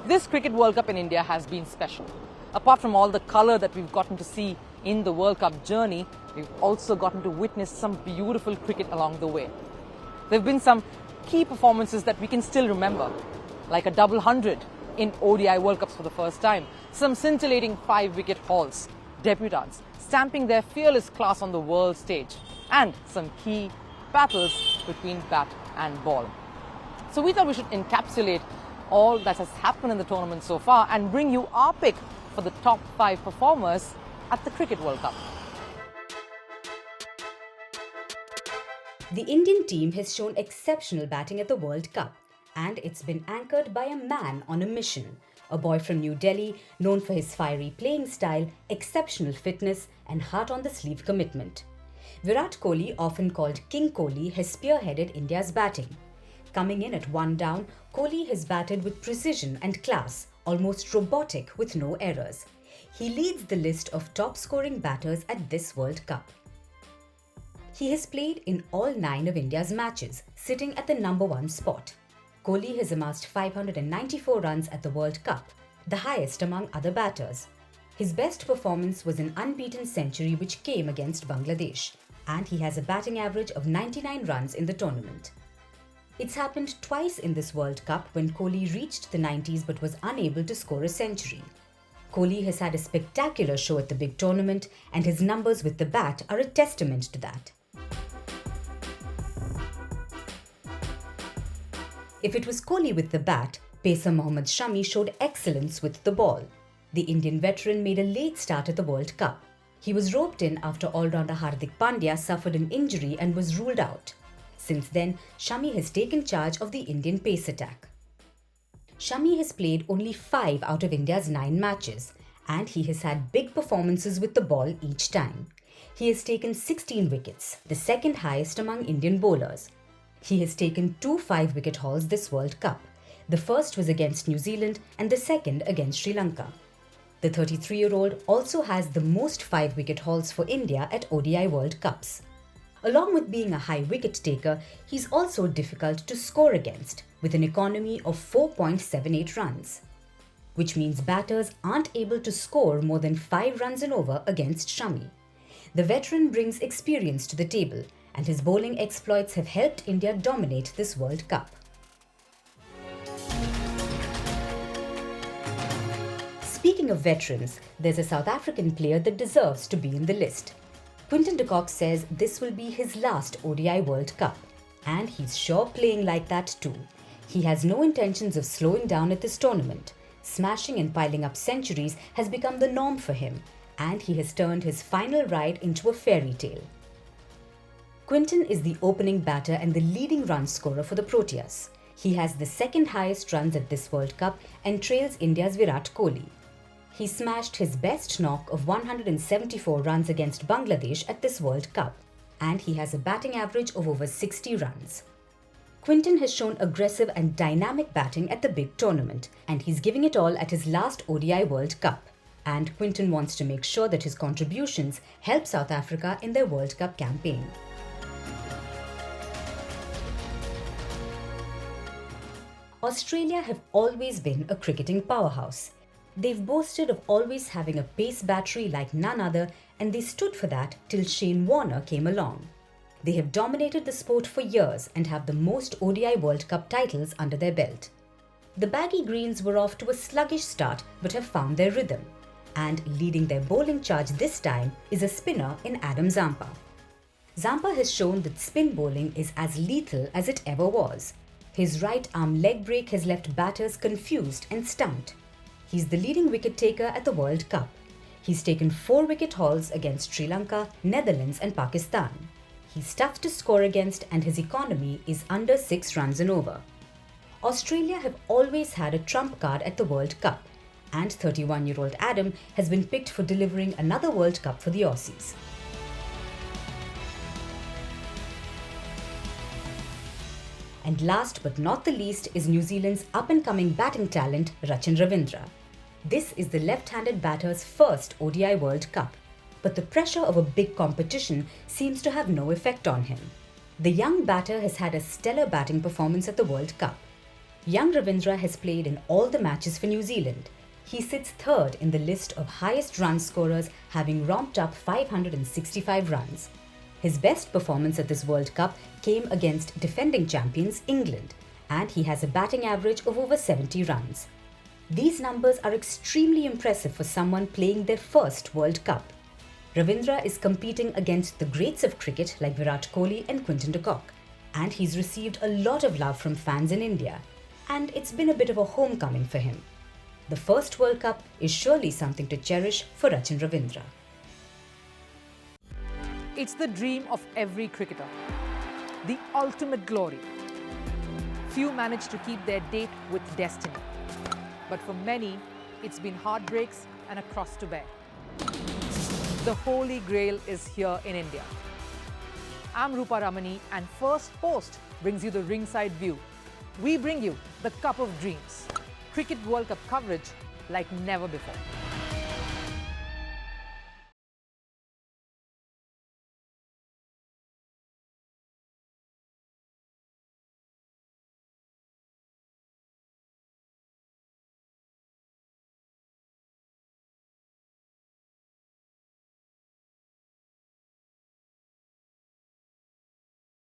This Cricket World Cup in India has been special. Apart from all the colour that we've gotten to see in the World Cup journey, we've also gotten to witness some beautiful cricket along the way. There have been some key performances that we can still remember, like a double hundred in ODI World Cups for the first time, some scintillating 5-wicket hauls, debutants stamping their fearless class on the world stage, and some key battles between bat and ball. So we thought we should encapsulate all that has happened in the tournament so far and bring you our pick for the top 5 performers at the Cricket World Cup. The Indian team has shown exceptional batting at the World Cup, and it's been anchored by a man on a mission, a boy from New Delhi known for his fiery playing style, exceptional fitness and heart-on-the-sleeve commitment. Virat Kohli, often called King Kohli, has spearheaded India's batting. Coming in at 1 down, Kohli has batted with precision and class, almost robotic with no errors. He leads the list of top-scoring batters at this World Cup. He has played in all 9 of India's matches, sitting at the number 1 spot. Kohli has amassed 594 runs at the World Cup, the highest among other batters. His best performance was an unbeaten century which came against Bangladesh, and he has a batting average of 99 runs in the tournament. It's happened twice in this World Cup when Kohli reached the 90s but was unable to score a century. Kohli has had a spectacular show at the big tournament, and his numbers with the bat are a testament to that. If it was Kohli with the bat, pacer Mohammed Shami showed excellence with the ball. The Indian veteran made a late start at the World Cup. He was roped in after all-rounder Hardik Pandya suffered an injury and was ruled out. Since then, Shami has taken charge of the Indian pace attack. Shami has played only 5 out of India's 9 matches, and he has had big performances with the ball each time. He has taken 16 wickets, the second highest among Indian bowlers. He has taken 2 5-wicket hauls this World Cup. The first was against New Zealand and the second against Sri Lanka. The 33-year-old also has the most 5-wicket hauls for India at ODI World Cups. Along with being a high wicket taker, he's also difficult to score against, with an economy of 4.78 runs. Which means batters aren't able to score more than 5 runs and over against Shami. The veteran brings experience to the table, and his bowling exploits have helped India dominate this World Cup. Speaking of veterans, there's a South African player that deserves to be in the list. Quinton Kock says this will be his last ODI World Cup, and he's sure playing like that too. He has no intentions of slowing down at this tournament. Smashing and piling up centuries has become the norm for him, and he has turned his final ride into a fairy tale. Quinton is the opening batter and the leading run scorer for the Proteas. He has the second highest runs at this World Cup and trails India's Virat Kohli. He smashed his best knock of 174 runs against Bangladesh at this World Cup, and he has a batting average of over 60 runs. Quinton has shown aggressive and dynamic batting at the big tournament, and he's giving it all at his last ODI World Cup. And Quinton wants to make sure that his contributions help South Africa in their World Cup campaign. Australia have always been a cricketing powerhouse. They've boasted of always having a pace battery like none other, and they stood for that till Shane Warner came along. They have dominated the sport for years and have the most ODI World Cup titles under their belt. The baggy greens were off to a sluggish start but have found their rhythm, and leading their bowling charge this time is a spinner in Adam Zampa. Zampa has shown that spin bowling is as lethal as it ever was. His right arm leg break has left batters confused and stumped. He's the leading wicket taker at the World Cup. He's taken 4-wicket hauls against Sri Lanka, Netherlands and Pakistan. He's tough to score against, and his economy is under 6 runs and over. Australia have always had a trump card at the World Cup, and 31-year-old Adam has been picked for delivering another World Cup for the Aussies. And last but not the least is New Zealand's up-and-coming batting talent, Ravindra. This is the left-handed batter's first ODI World Cup, but the pressure of a big competition seems to have no effect on him. The young batter has had a stellar batting performance at the World Cup. Young Ravindra has played in all the matches for New Zealand. He sits third in the list of highest run scorers, having romped up 565 runs. His best performance at this World Cup came against defending champions England, and he has a batting average of over 70 runs. These numbers are extremely impressive for someone playing their first World Cup. Ravindra is competing against the greats of cricket like Virat Kohli and Quinton, and he's received a lot of love from fans in India, and it's been a bit of a homecoming for him. The first World Cup is surely something to cherish for Rachin Ravindra. It's the dream of every cricketer, the ultimate glory. Few manage to keep their date with destiny, but for many, it's been heartbreaks and a cross to bear. The Holy Grail is here in India. I'm Rupha Ramani, and Firstpost brings you the ringside view. We bring you the Cup of Dreams, Cricket World Cup coverage like never before.